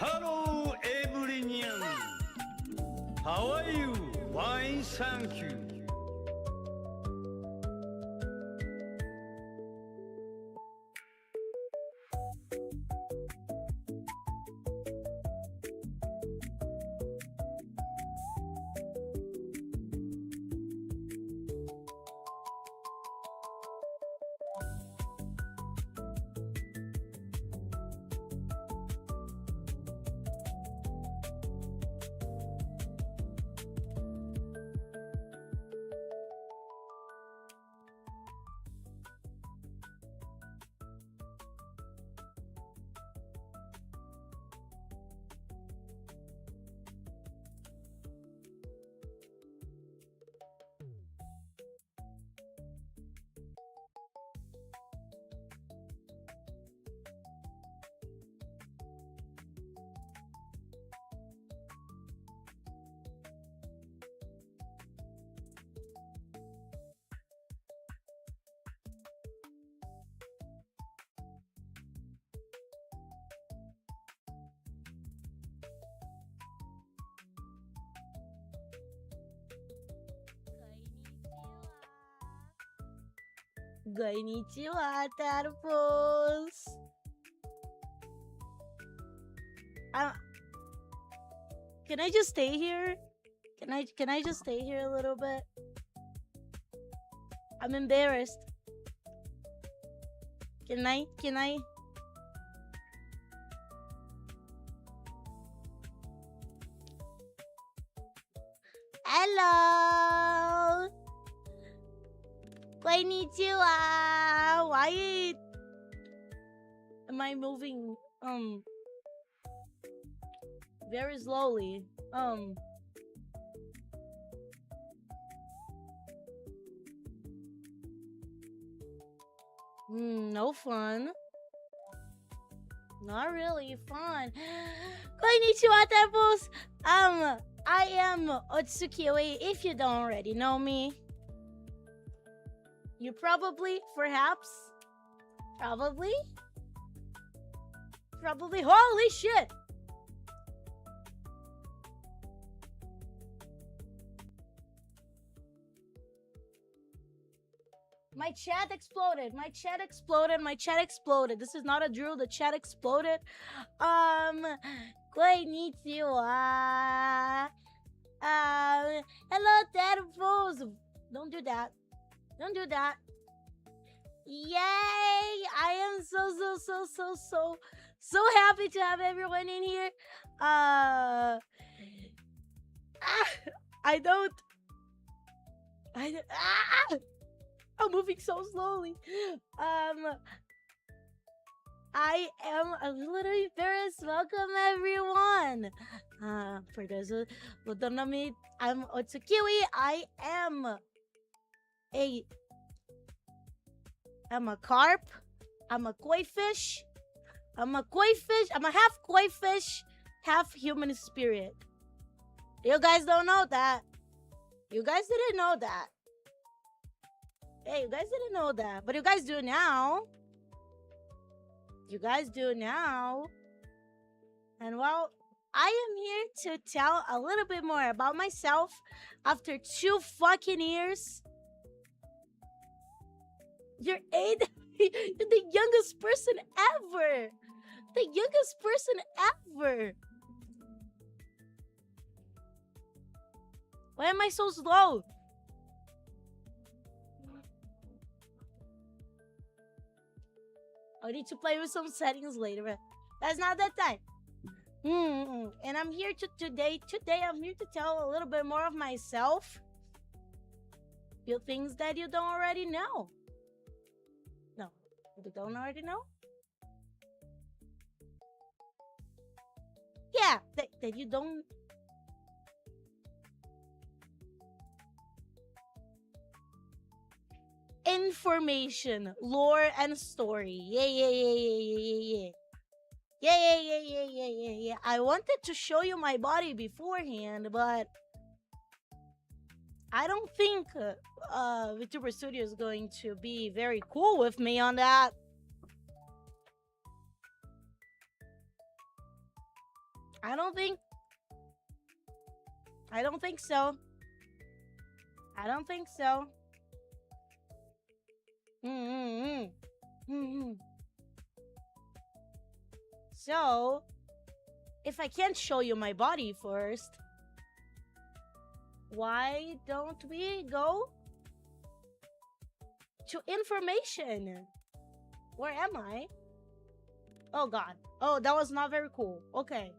Hello, everyone. How are you? Fine, thank you. Koinichiwa, tadpoles. Can I just stay here? Can I just stay here a little bit? I'm embarrassed. Can I? Hello. Koinichiwa. Why am I moving very slowly? No fun. Not really fun. Koinichiwa, temples. I am Otsu Kiu, if you don't already know me. You probably, perhaps, probably, holy shit! My chat exploded. This is not a drill. The chat exploded. Koinichiwa. Hello, tadpoles. Don't do that. Yay! I am so happy to have everyone in here. I'm moving so slowly. I am a little embarrassed. Welcome, everyone. For those who don't know me, I'm Otsu Kiu. I'm a carp. I'm a koi fish. I'm a half koi fish, half human spirit. You guys don't know that. You guys didn't know that. Hey, you guys didn't know that. But you guys do now. And well, I am here to tell a little bit more about myself after 2 fucking years. You're 8. You're the youngest person ever. Why am I so slow? I need to play with some settings later, but that's not that time. And I'm here today I'm here to tell a little bit more of myself. Few things that you don't already know. No, you don't already know? Yeah, that you don't. Information, lore, and story. Yeah. I wanted to show you my body beforehand, but I don't think VTuber Studio is going to be very cool with me on that. I don't think so. I don't think so. So, if I can't show you my body first, why don't we go to information? Where am I? Oh god. Oh, that was not very cool. Okay.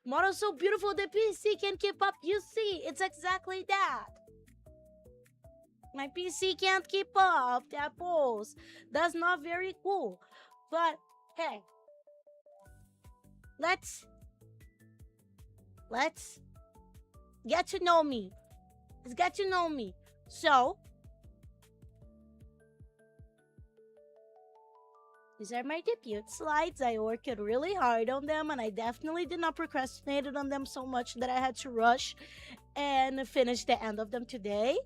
Model so beautiful the PC can keep up. You see, it's exactly that. My PC can't keep up. That pose. That's not very cool. But hey, let's get to know me. Let's get to know me. So, these are my debut slides. I worked really hard on them, and I definitely did not procrastinate on them so much that I had to rush and finish the end of them today.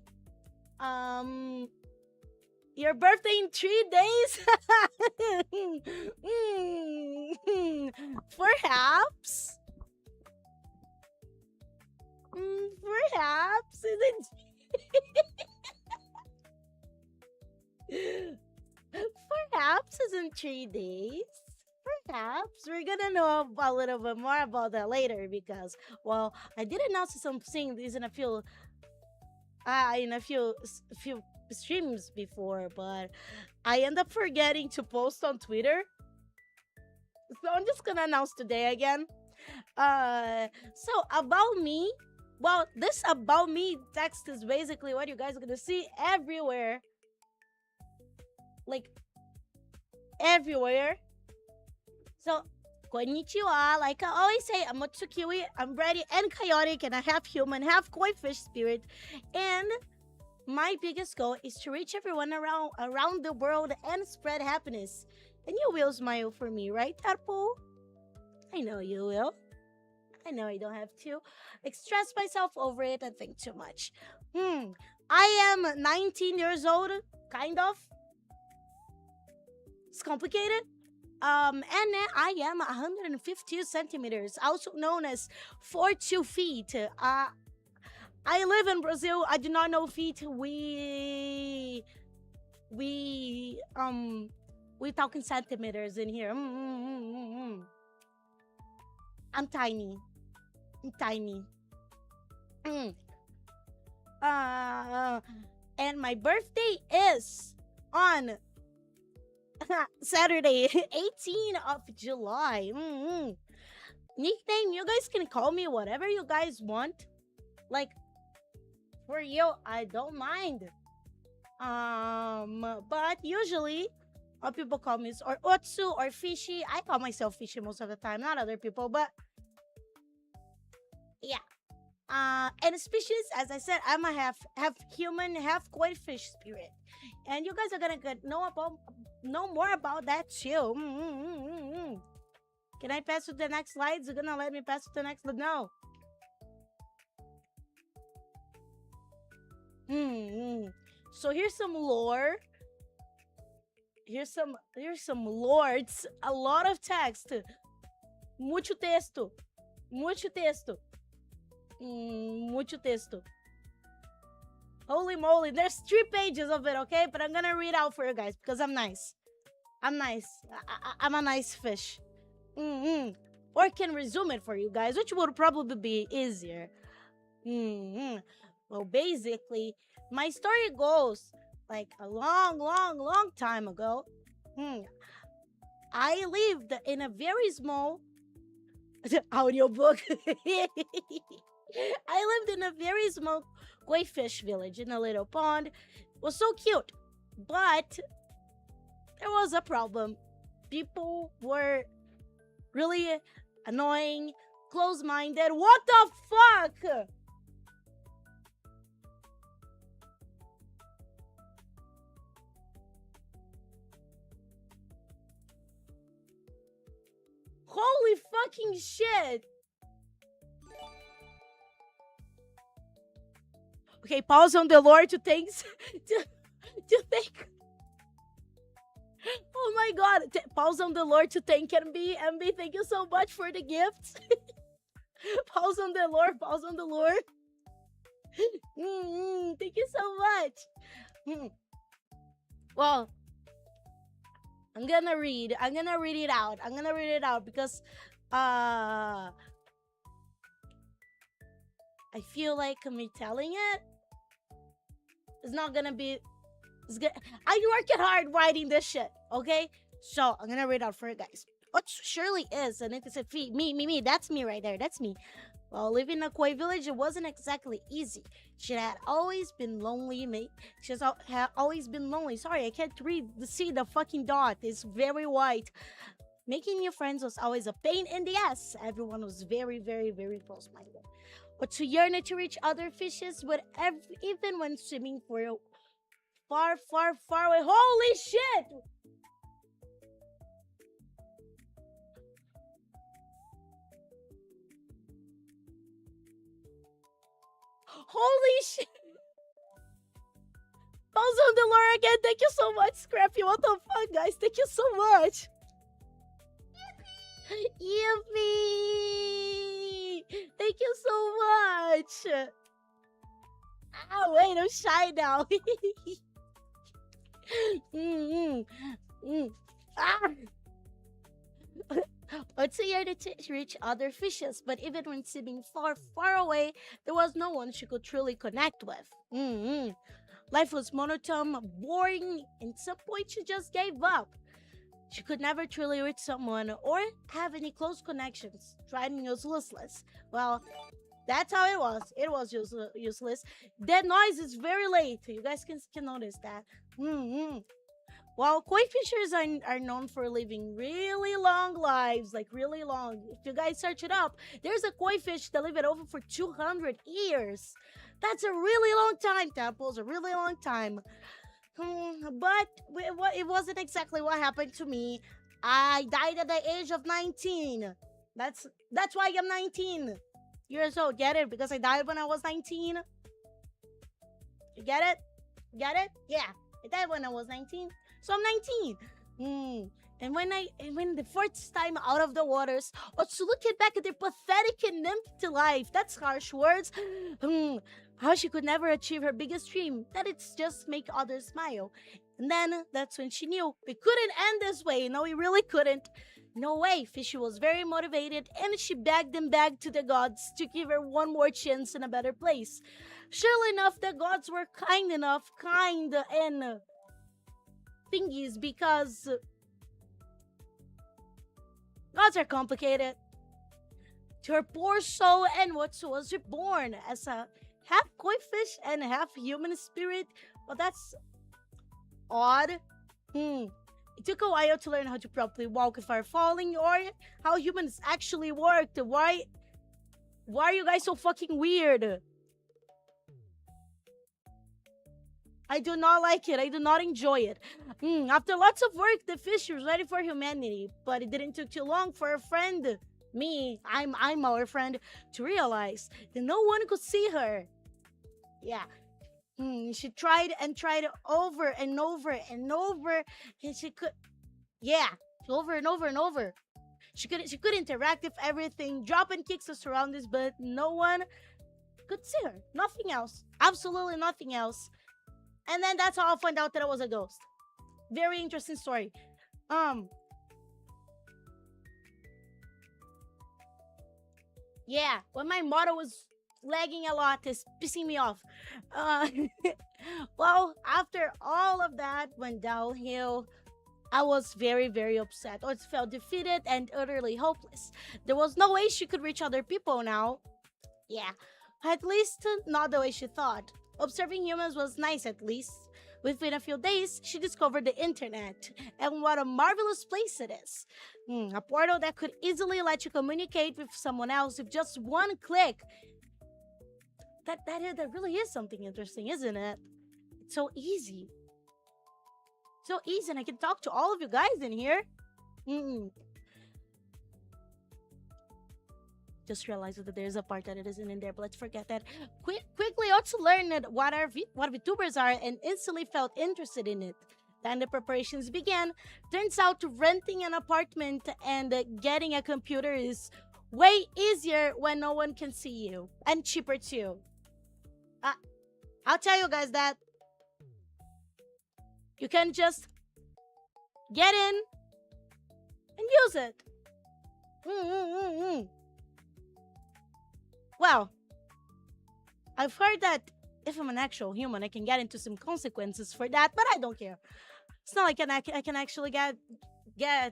Your birthday in 3 days? Perhaps. Perhaps. Perhaps it's in 3 days. Perhaps we're gonna know a little bit more about that later because, well, I did announce some things in a few streams before, but I end up forgetting to post on Twitter. So I'm just gonna announce today again. So about me. Well, this about me text is basically what you guys are gonna see everywhere. Like everywhere. So, Koinichiwa, like I always say, I'm Otsu Kiu, I'm bratty and chaotic, and I have human, half koi fish spirit. And my biggest goal is to reach everyone around the world and spread happiness. And you will smile for me, right, tadpole? I know you will. I know I don't have to stress myself over it and think too much. I am 19 years old, kind of. It's complicated. And I am 150 centimeters, also known as 42 feet. I live in Brazil. I do not know feet. We talking centimeters in here. I'm tiny. I'm tiny. And my birthday is on Saturday, 18th of July. Nickname, you guys can call me whatever you guys want. Like, for you, I don't mind. But usually, people call me or Otsu or Fishy. I call myself Fishy most of the time, not other people, but yeah. And species, as I said, I'm a half human, half koi fish spirit, and you guys are gonna know more about that too. Can I pass to the next slides? You're gonna let me pass to the next? No. So here's some lore. Here's some lords. A lot of text. Mucho texto. Mucho texto. Mucho texto. Holy moly, there's 3 pages of it, okay? But I'm gonna read out for you guys because I'm nice. I'm nice. I'm a nice fish. Or can resume it for you guys, which would probably be easier. Well, basically, my story goes like a long time ago. I lived in a very small audiobook. I lived in a very small koi fish village in a little pond. It was so cute, but there was a problem. People were really annoying, close-minded. What the fuck? Holy fucking shit. Okay, pause on the lore to think. To think. Oh my god. Pause on the Lord to thank MB. MB, thank you so much for the gifts. Pause on the Lord. Pause on the Lord. Thank you so much. Well, I'm gonna read it out. I'm gonna read it out because I feel like me telling it is not gonna be. It's good. I working hard writing this shit. Okay, so I'm gonna read out for you guys. What surely is, and it is a feat. Me. That's me right there. That's me. While living in a Koi village, it wasn't exactly easy. She had always been lonely, mate. Had always been lonely. Sorry, I can't see the fucking dot. It's very white. Making new friends was always a pain in the ass. Everyone was very, very, very close-minded. But to yearn to reach other fishes, even when swimming for a far, far, far away. Holy shit! Holy shit! Pause on the Lord again. Thank you so much, Scrappy. What the fuck, guys? Thank you so much. Yippee! Thank you so much. Ah, wait, I'm shy now. Ah. It's here to reach other fishes, but even when swimming far, far away, there was no one she could truly connect with. Life was monotone, boring, and at some point she just gave up. She could never truly reach someone or have any close connections. Tried and useless. Well, that's how it was. It was useless. That noise is very late. You guys can notice that. While koi fishers are known for living really long lives, like really long. If you guys search it up, there's a koi fish that lived over for 200 years. That's a really long time, Tadpoles, a really long time. But it wasn't exactly what happened to me. I died at the age of 19. That's why I'm 19 years old. Get it? Because I died when I was 19. You get it? Get it? Yeah, I died when I was 19. So I'm 19. And when the fourth time out of the waters, Otsu looked back at their pathetic and empty life. That's harsh words. How she could never achieve her biggest dream, that it's just make others smile. And then that's when she knew it couldn't end this way. No, it really couldn't. No way. Fishy was very motivated, and she begged and begged to the gods to give her one more chance in a better place. Surely enough, the gods were kind and thingies, because gods are complicated. To her poor soul, and Otsu was reborn as a half koi fish and half human spirit. Well, that's odd. It took a while to learn how to properly walk without falling, or how humans actually worked. Why are you guys so fucking weird? I do not like it. I do not enjoy it. After lots of work, the fish was ready for humanity, but it didn't take too long for a friend, me, I'm our friend, to realize that no one could see her. Yeah. She tried and tried over and over and over, and she could, yeah, over and over and over. She could interact with everything, drop and kick the surroundings, but no one could see her. Nothing else. Absolutely nothing else. And then that's how I found out that I was a ghost. Very interesting story. Yeah, when my model was lagging a lot, it's pissing me off. Well, after all of that went downhill, I was very, very upset. I felt defeated and utterly hopeless. There was no way she could reach other people now. Yeah, at least not the way she thought. Observing humans was nice, at least. Within a few days, she discovered the internet, and what a marvelous place it is. A portal that could easily let you communicate with someone else with just one click. That really is something interesting, isn't it? It's so easy. So easy, and I can talk to all of you guys in here. Just realized that there's a part that it isn't in there, but let's forget that. Quickly, also learned what VTubers are and instantly felt interested in it. Then the preparations began. Turns out renting an apartment and getting a computer is way easier when no one can see you. And cheaper too. I'll tell you guys that. You can just get in and use it. Well, I've heard that if I'm an actual human, I can get into some consequences for that, but I don't care. It's not like I can actually get to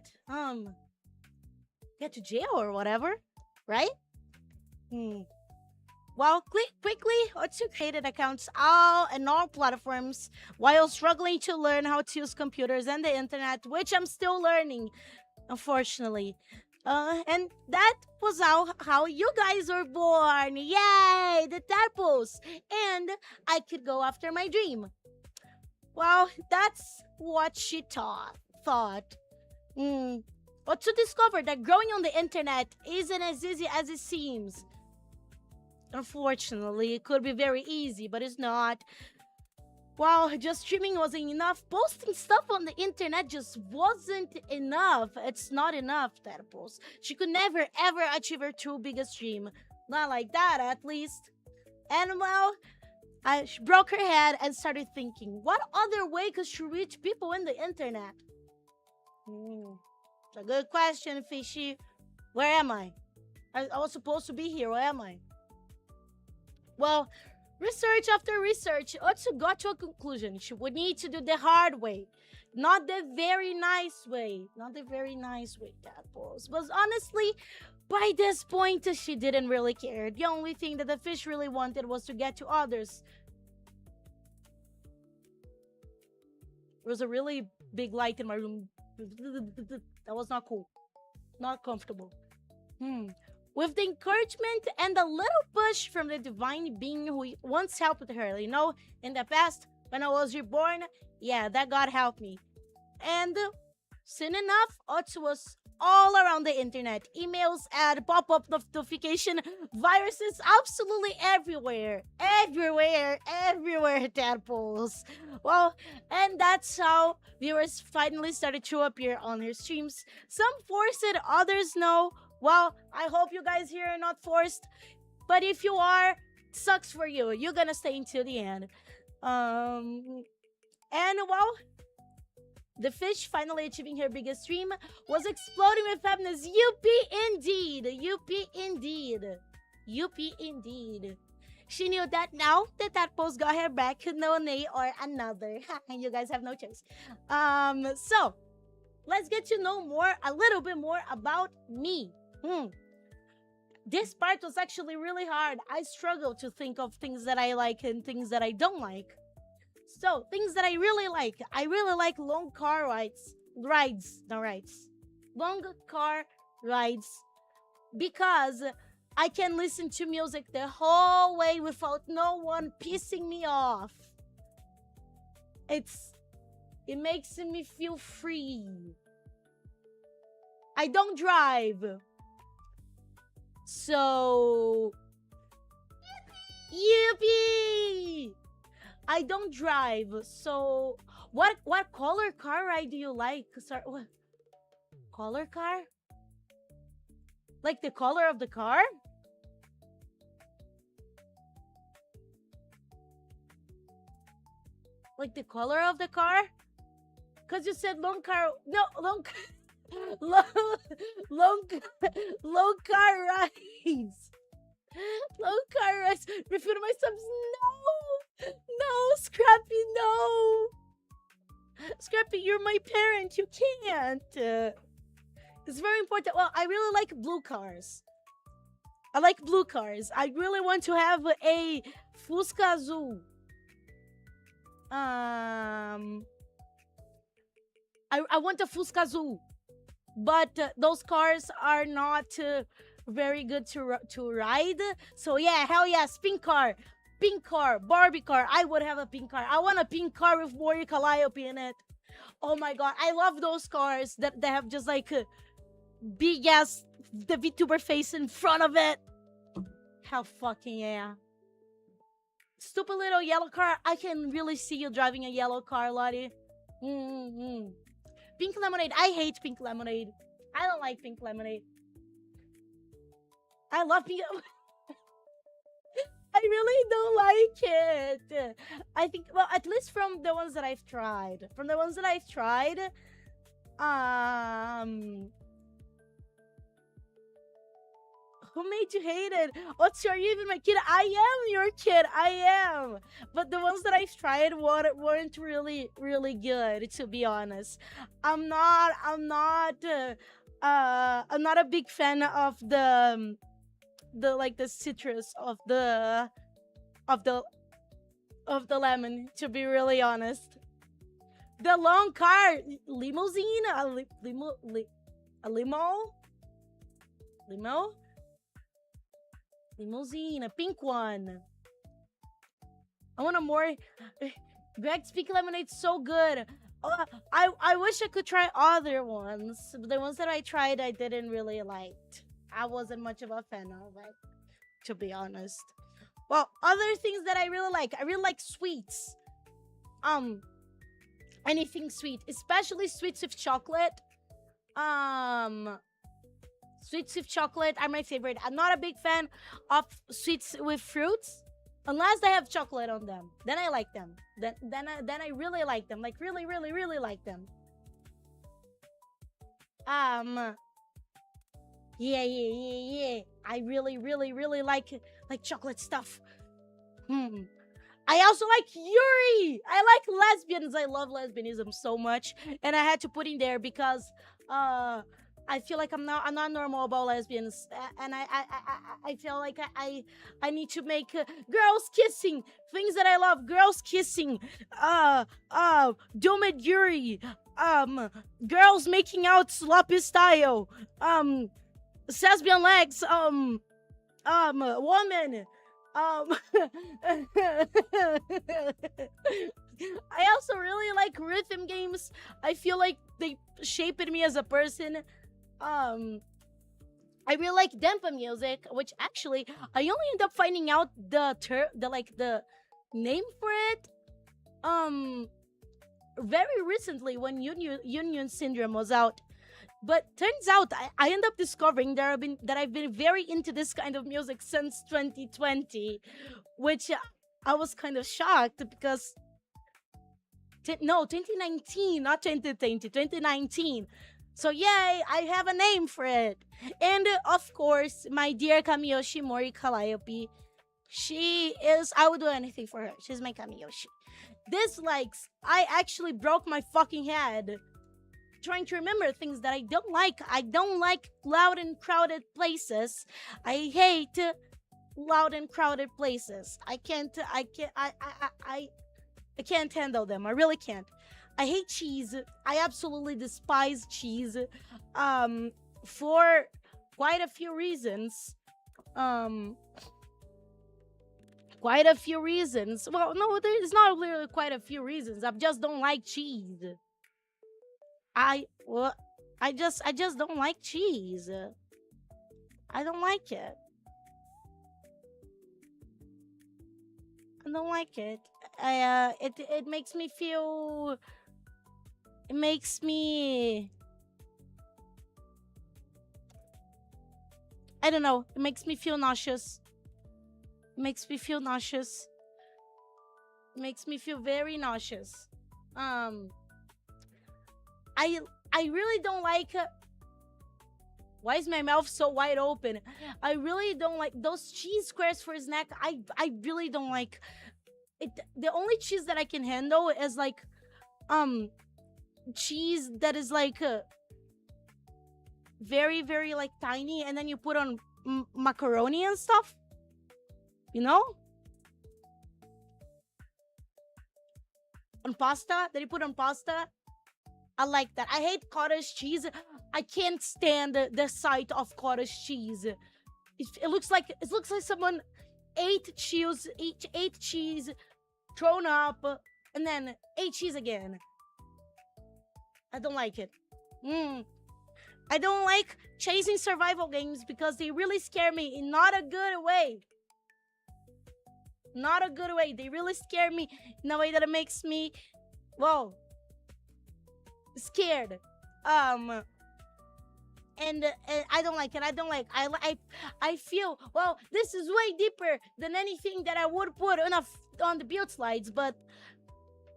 jail or whatever, right? Well, quickly, Otsu created accounts on all platforms while struggling to learn how to use computers and the internet, which I'm still learning, unfortunately. And that was how you guys were born. Yay, the tadpoles. And I could go after my dream. Well, that's what she thought. Otsu discovered that growing on the internet isn't as easy as it seems. Unfortunately, it could be very easy, but it's not. Well, just streaming wasn't enough. Posting stuff on the internet just wasn't enough. It's not enough, tadpoles. She could never, ever achieve her true biggest dream. Not like that, at least. And well, she broke her head and started thinking, what other way could she reach people in the internet? It's a good question, Fishy. Where am I? I was supposed to be here. Where am I? Well, research after research, Otsu got to a conclusion. She would need to do the hard way. Not the very nice way. Not the very nice way, tadpoles. But honestly, by this point, she didn't really care. The only thing that the fish really wanted was to get to others. There was a really big light in my room. That was not cool. Not comfortable. With the encouragement and a little push from the divine being who once helped her, you know, in the past, when I was reborn, yeah, that God helped me. And soon enough, Otsu was all around the internet. Emails, ad, pop-up notification, viruses, absolutely everywhere. Everywhere, tadpoles. Well, and that's how viewers finally started to appear on her streams. Some forced it, others no. Well, I hope you guys here are not forced. But if you are, sucks for you. You're gonna stay until the end. And well, the fish finally achieving her biggest dream was exploding with happiness. Yuppie indeed. Yuppie indeed. Yuppie indeed. She knew that now the tadpoles got her back, no nay or another. And you guys have no choice. So let's get to know a little bit more about me. This part was actually really hard. I struggled to think of things that I like and things that I don't like. So, things that I really like. I really like long car rides. Long car rides. Because I can listen to music the whole way without no one pissing me off. It makes me feel free. I don't drive. So, yippee! I don't drive. So, what color car ride do you like? Sorry, what? Color car? Like the color of the car? Like the color of the car? Cause you said long car. No, long car rides. Long car rides. Refill my subs. No, Scrappy, no. Scrappy, you're my parent. You can't. It's very important. Well, I really like blue cars. I like blue cars. I really want to have a Fusca Azul. I want a Fusca Azul. But those cars are not very good to ride. So yeah, hell yes, pink car, Barbie car. I would have a pink car. I want a pink car with Warrior Calliope in it. Oh my god, I love those cars that have just like big ass the VTuber face in front of it. Hell fucking yeah. Stupid little yellow car. I can really see you driving a yellow car, Lottie. Mm-hmm. Pink lemonade. I hate pink lemonade. I don't like pink lemonade. I love pink. I really don't like it. I think, well, at least from the ones that I've tried. Who made you hate it? Otsu, are you even my kid? I am your kid. I am. But the ones that I've tried weren't really, really good, to be honest. I'm not a big fan of the citrus of the lemon, to be really honest. The long car limousine, a limousine, a pink one. I want a more. Greg's pink lemonade's so good. I wish I could try other ones. The ones that I tried, I didn't really like. I wasn't much of a fan of it, to be honest. Well, other things that I really like sweets. Anything sweet, especially sweets with chocolate. Sweets with chocolate are my favorite. I'm not a big fan of sweets with fruits, unless they have chocolate on them. Then I like them. Then I really like them. Like really, really, really like them. Yeah. I really, really, really like chocolate stuff. I also like Yuri. I like lesbians. I love lesbianism so much, and I had to put in there because I feel like I'm not normal about lesbians, and I feel like I need to make girls kissing things that I love. Girls kissing, Domed Yuri, girls making out sloppy style, lesbian legs, woman. I also really like rhythm games. I feel like they shaped me as a person. I really like dempa music, which actually I only end up finding out the name for it very recently when Union Syndrome was out. But turns out I end up discovering that I've been very into this kind of music since 2020, which I was kind of shocked because 2019, not 2020, 2019. So yay, I have a name for it. And of course, my dear Kamiyoshi Mori Calliope. I would do anything for her. She's my Kamiyoshi. Dislikes. I actually broke my fucking head trying to remember things that I don't like. I don't like loud and crowded places. I hate loud and crowded places. I can't handle them. I really can't. I hate cheese. I absolutely despise cheese. For quite a few reasons. Quite a few reasons. Well, no, there's not really quite a few reasons. I just don't like cheese. I just don't like cheese. I don't like it. I don't like it. It makes me feel. It makes me. I don't know. It makes me feel nauseous. It makes me feel nauseous. It makes me feel very nauseous. I really don't like. Why is my mouth so wide open? I really don't like those cheese squares for a snack. I really don't like it. The only cheese that I can handle is like cheese that is like very, very like tiny, and then you put on macaroni and stuff, you know, on pasta that you put on pasta. I like that. I hate cottage cheese. I can't stand the sight of cottage cheese. It looks like someone ate cheese, thrown up, and then ate cheese again. I don't like it. I don't like chasing survival games because they really scare me in not a good way. Not a good way. They really scare me in a way that it makes me, well, scared. And I don't like it. I feel, well, this is way deeper than anything that I would put on the build slides, but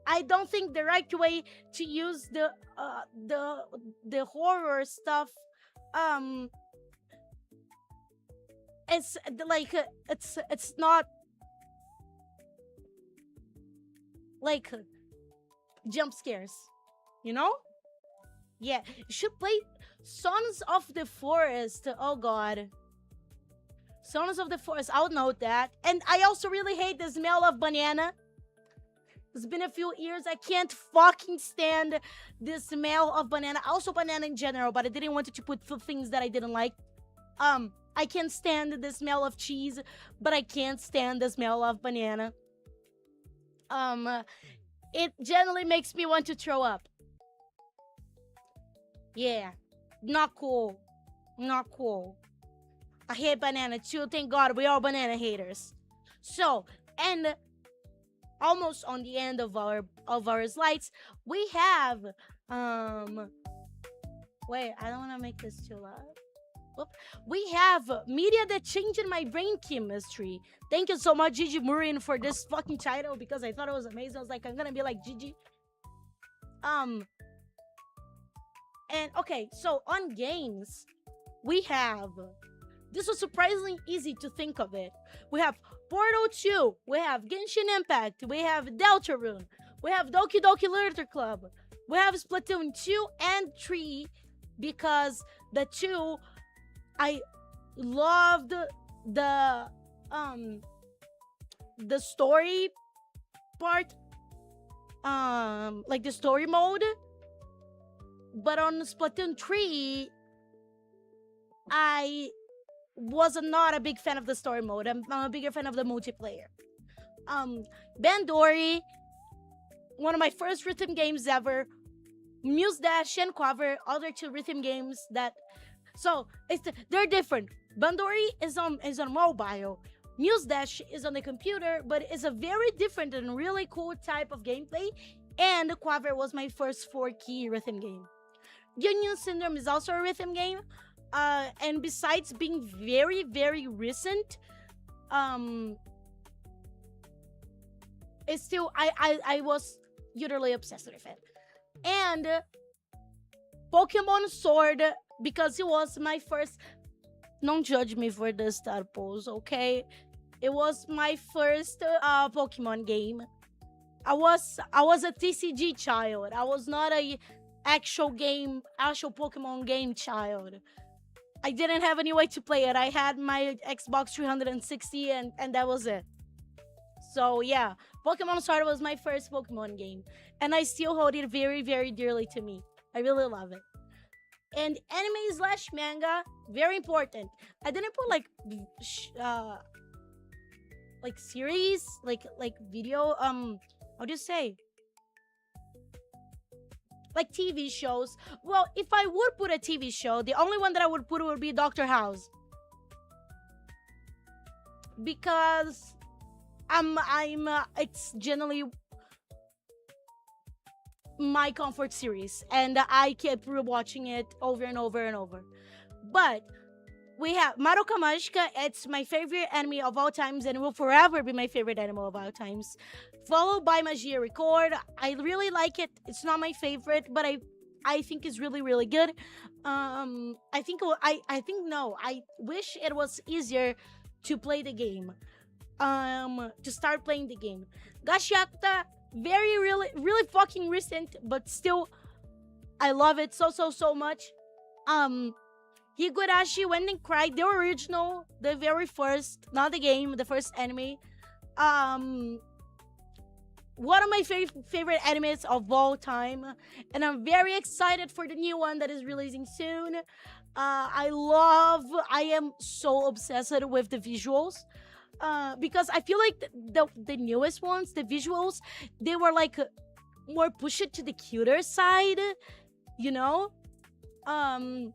I don't think the right way to use the horror stuff it's like it's not like jump scares, you know? Yeah, you should play Sons of the Forest. Oh god. Sons of the Forest, I'll note that. And I also really hate the smell of banana. It's been a few years. I can't fucking stand the smell of banana. Also banana in general, but I didn't want to put things that I didn't like. I can't stand the smell of cheese, but I can't stand the smell of banana. It generally makes me want to throw up. Yeah, not cool. Not cool. I hate banana too. Thank God we are banana haters. So, and almost on the end of our slides, we have wait, I don't want to make this too loud. Whoop. We have media that changed my brain chemistry. Thank you so much, Gigi Murin, for this fucking title because I thought it was amazing. I was like, I'm gonna be like Gigi. And okay, so on games, we have. This was surprisingly easy to think of it. We have Portal 2, we have Genshin Impact, we have Deltarune, we have Doki Doki Literature Club, we have Splatoon 2 and 3 because the 2 I loved the story part, like the story mode. But on Splatoon 3, I was not a big fan of the story mode. I'm a bigger fan of the multiplayer. Bandori, one of my first rhythm games ever. Muse Dash and Quaver, other two rhythm games that. So they're different. Bandori is on mobile. Muse Dash is on the computer, but it's a very different and really cool type of gameplay. And Quaver was my first 4-key rhythm game. Union Syndrome is also a rhythm game. And besides being very, very recent, it's still I was utterly obsessed with it. And Pokemon Sword, because it was my first. Don't judge me for this tadpoles, okay? It was my first Pokemon game. I was a TCG child. I was not a actual Pokemon game child. I didn't have any way to play it. I had my Xbox 360 and that was it. So yeah, Pokemon Sword was my first Pokemon game. And I still hold it very, very dearly to me. I really love it. And anime/manga, very important. I didn't put like series, like video, how do you say? Like TV shows. Well, if I would put a TV show, the only one that I would put would be Dr. House. Because it's generally my comfort series, and I kept rewatching it over and over and over. But we have Madoka Magica. It's my favorite anime of all times, and will forever be my favorite anime of all times. Followed by Magia Record. I really like it. It's not my favorite, but I think it's really, really good. I wish it was easier to play the game. To start playing the game. Gashiakta, very, really, really fucking recent, but still, I love it so much. Higurashi When They Cry, the original, the very first, not the game, the first anime. One of my favorite animes of all time, and I'm very excited for the new one that is releasing soon. I am so obsessed with the visuals. Because I feel like the newest ones, the visuals, they were like more push it to the cuter side, you know? And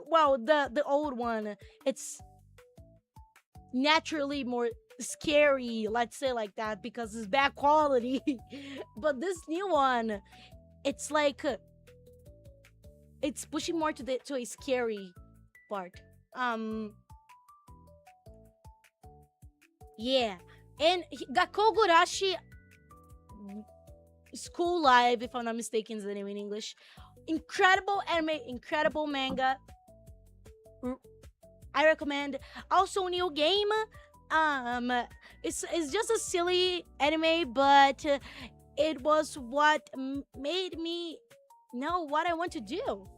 well, the old one, it's naturally more scary, let's say like that, because it's bad quality. But this new one, it's like it's pushing more to a scary part. Yeah. And Gakogurashi School Live, if I'm not mistaken, is the name in English. Incredible anime, incredible manga. I recommend. Also, new game. It's just a silly anime, but it was what made me know what I want to do.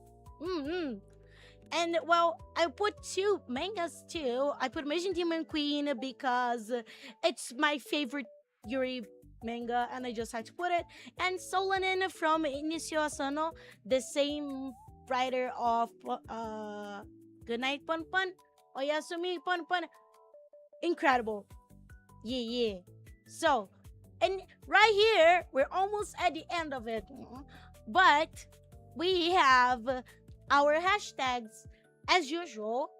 And well, I put 2 mangas too. I put Mission Demon Queen because it's my favorite Yuri manga, and I just had to put it. And Solanin from Inicio Asano, the same writer of Good Night Pon Pon, Oyasumi Pon Pon. Incredible. Yeah. So, and right here, we're almost at the end of it. But we have our hashtags as usual.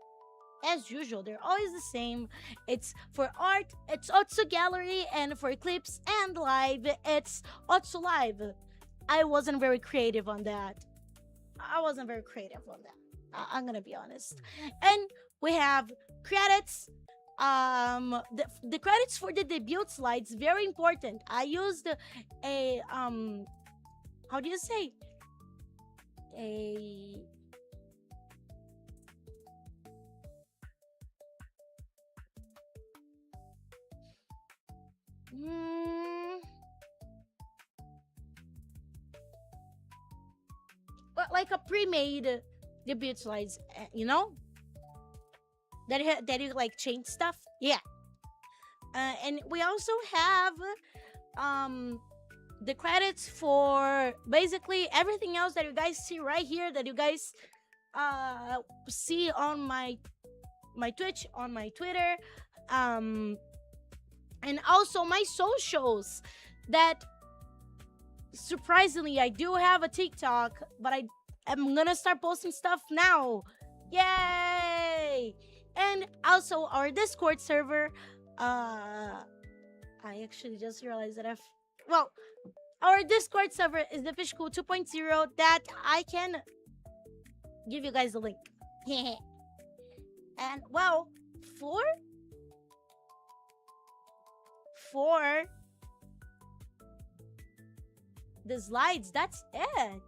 They're always the same. It's for art, it's Otsu Gallery, and for clips and live, it's Otsu Live. I wasn't very creative on that. I'm gonna be honest. And we have credits. The credits for the debut slides, very important. I used a how do you say, a like a pre-made debut slides, you know, that you like change stuff. Yeah. And we also have the credits for basically everything else that you guys see right here, that you guys see on my Twitch, on my Twitter, and also my socials. That surprisingly, I do have a TikTok, but I'm gonna start posting stuff now. Yay! And also our Discord server. I actually just realized that our Discord server is the Fishcool 2.0 that I can give you guys the link. And well, for the slides, that's it.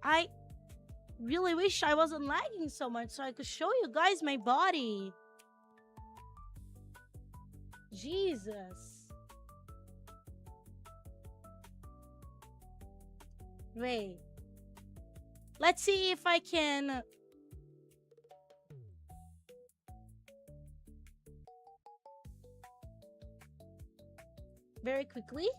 I really wish I wasn't lagging so much so I could show you guys my body. Jesus. Wait. Let's see if I can... very quickly.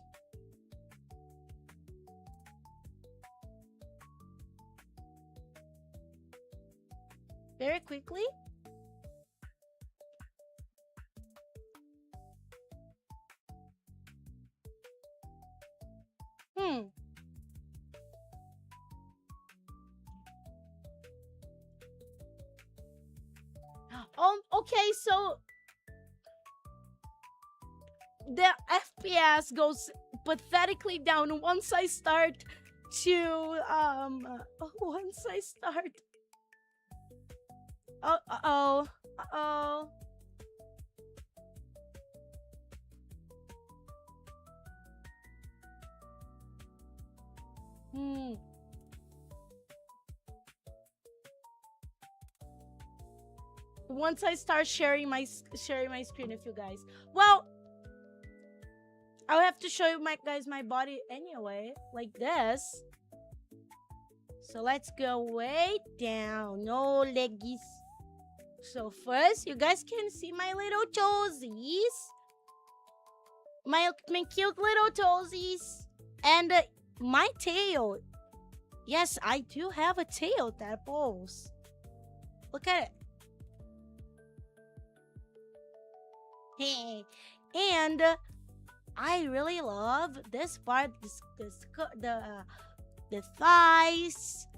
Okay, so the FPS goes pathetically down once I start to uh-oh. Once I start sharing my screen with you guys. Well, I'll have to show you my body anyway, like this. So let's go way down. No leggies. So first, you guys can see my little toesies. My cute little toesies. And my tail. Yes, I do have a tail, tadpoles. Look at it. Hey. And I really love this part, the thighs,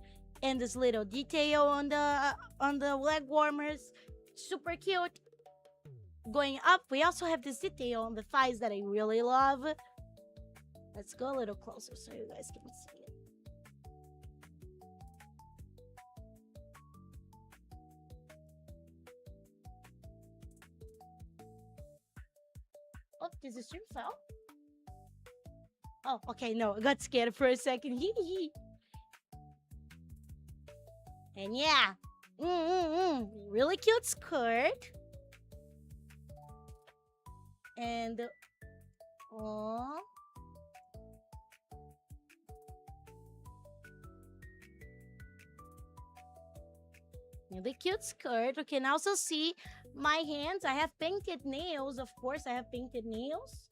and this little detail on the leg warmers. Super cute. Going up, we also have this detail on the thighs that I really love. Let's go a little closer so you guys can see it. Is the stream fell? Oh, okay, no, I got scared for a second. And yeah, really cute skirt. And oh, really cute skirt. You can also see my hands. I have painted nails. Of course, I have painted nails.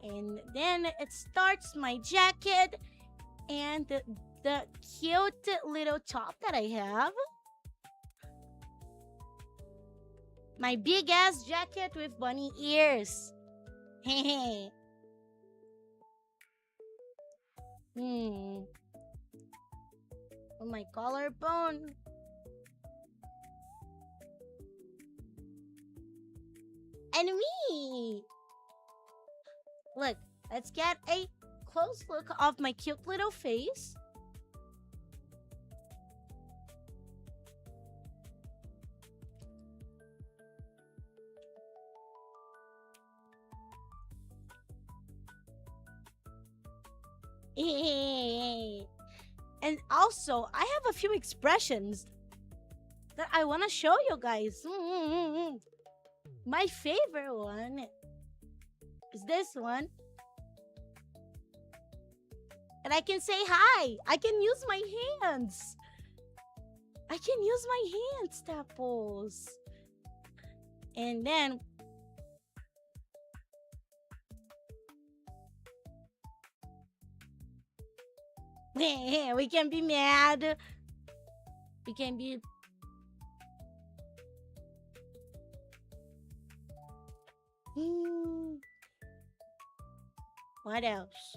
And then it starts my jacket and the cute little top that I have. My big ass jacket with bunny ears. Hehe. On my collarbone. And me. Look, let's get a close look of my cute little face. And also, I have a few expressions that I want to show you guys. My favorite one is this one. And I can say hi. I can use my hands. I can use my hands, tadpoles. And then we can be mad. We can be what else?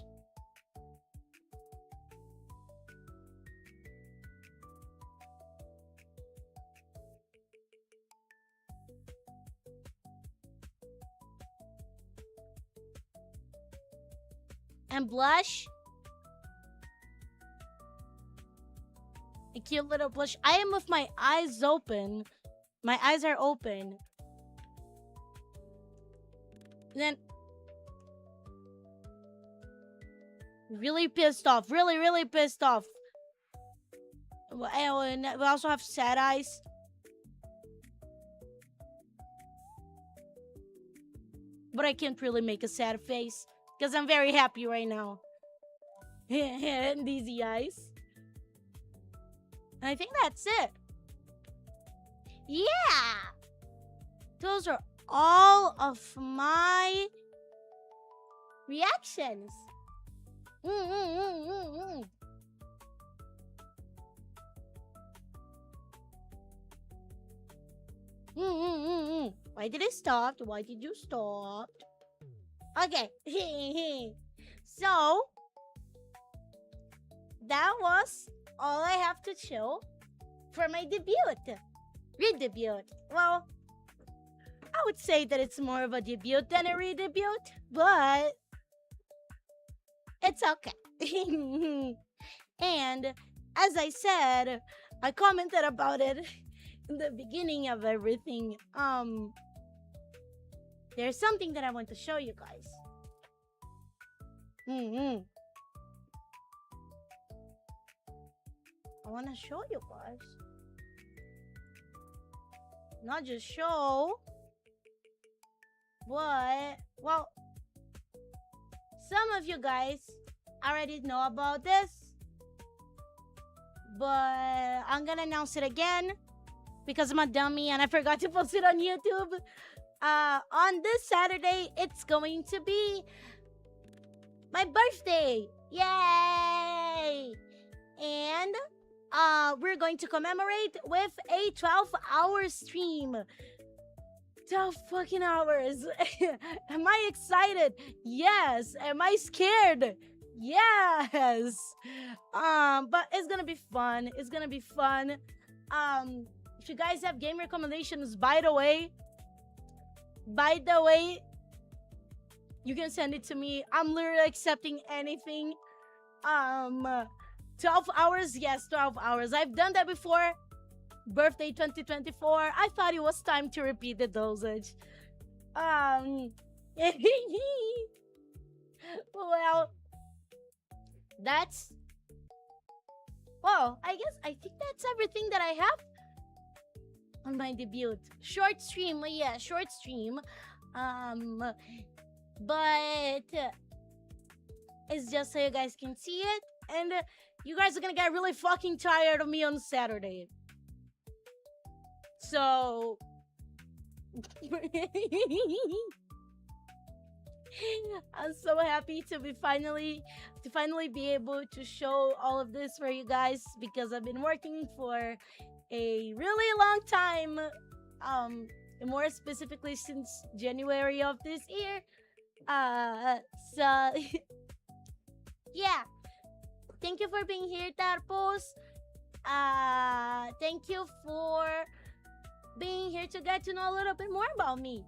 And blush. A cute little blush. I am with my eyes open. My eyes are open. And then really pissed off. Really pissed off. And we also have sad eyes. But I can't really make a sad face because I'm very happy right now. And these eyes. And I think that's it. Yeah! Those are all of my reactions. Why did it stop? Why did you stop? Okay. So, that was all I have to show for my debut. Redebut. Well, I would say that it's more of a debut than a redebut, but it's okay. And as I said, I commented about it in the beginning of everything. There's something that I want to show you guys. I want to show you guys. Not just show, but, well, some of you guys already know about this, but I'm gonna announce it again because I'm a dummy and I forgot to post it on YouTube. On this Saturday, it's going to be my birthday. Yay! And we're going to commemorate with a 12-hour stream. 12 fucking hours. Am I excited? Yes. Am I scared? Yes. But it's gonna be fun. It's gonna be fun. If you guys have game recommendations, by the way, you can send it to me. I'm literally accepting anything. 12 hours? Yes, 12 hours. I've done that before. Birthday 2024. I thought it was time to repeat the dosage. Um, well, that's I think that's everything that I have on my debut. Short stream, yeah, short stream. But it's just so you guys can see it, and you guys are gonna get really fucking tired of me on Saturday. So I'm so happy to finally be able to show all of this for you guys, because I've been working for a really long time, more specifically since January of this year. So yeah, thank you for being here, Tarpos. Thank you for being here to get to know a little bit more about me.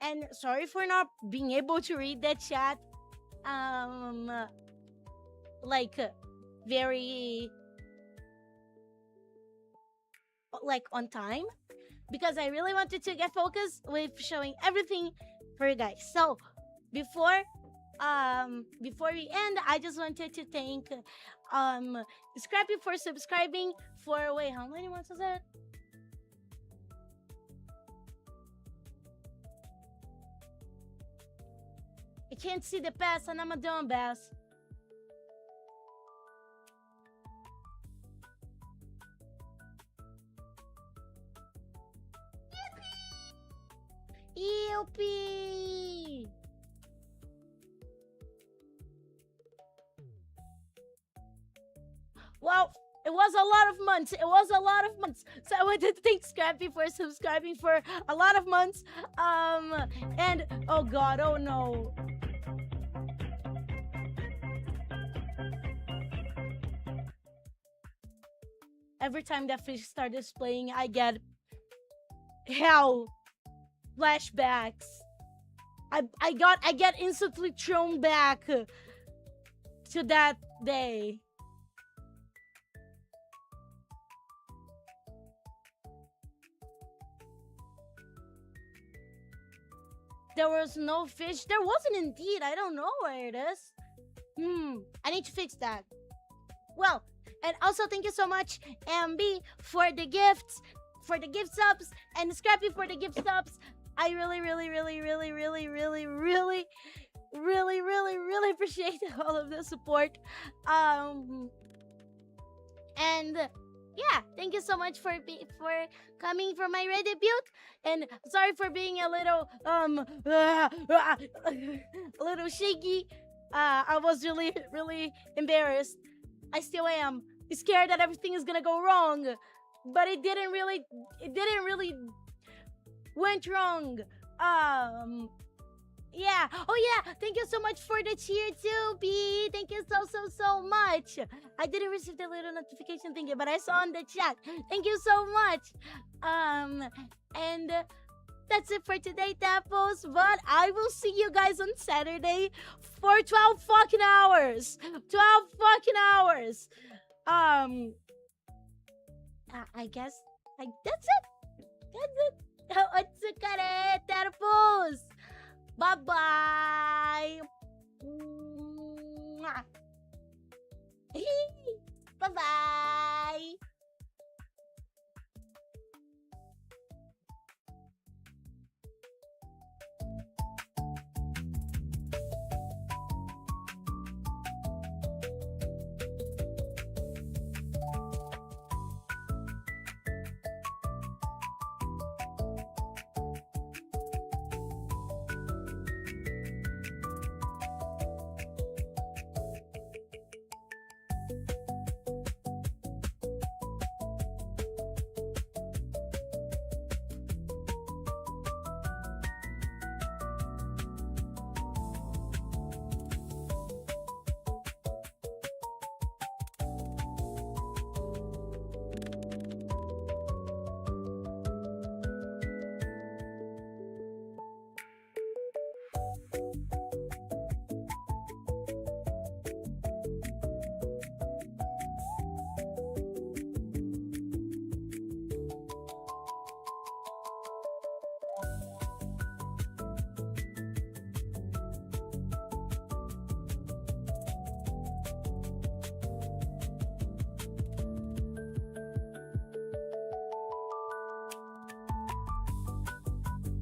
And sorry for not being able to read that chat like very like on time, because I really wanted to get focused with showing everything for you guys. So before we end, I just wanted to thank Scrappy for subscribing for, wait, how many months was it? I can't see the pass and I'm a dumbass. Yippee! Well, it was a lot of months. So I wanted to thank Scrappy for subscribing for a lot of months. And oh god, oh no. Every time that fish starts playing, I get hell flashbacks. I get instantly thrown back to that day. There was no fish. There wasn't indeed. I don't know where it is. I need to fix that. Well, and also thank you so much, MB, for the gifts, for the gift subs, and Scrappy for the gift subs. I really appreciate all of the support. And yeah, thank you so much for coming for my redebut, and sorry for being a little a little shaky. I was really embarrassed. I still am scared that everything is gonna go wrong, but it didn't really went wrong. Yeah. Oh yeah, thank you so much for the cheer too, B. Thank you so much. I didn't receive the little notification thingy, but I saw in the chat. Thank you so much. And that's it for today, Tapos. But I will see you guys on Saturday for 12 fucking hours. 12 fucking hours. I guess that's it. That's it. Otsukare, Tapos. Bye-bye. Bye-bye.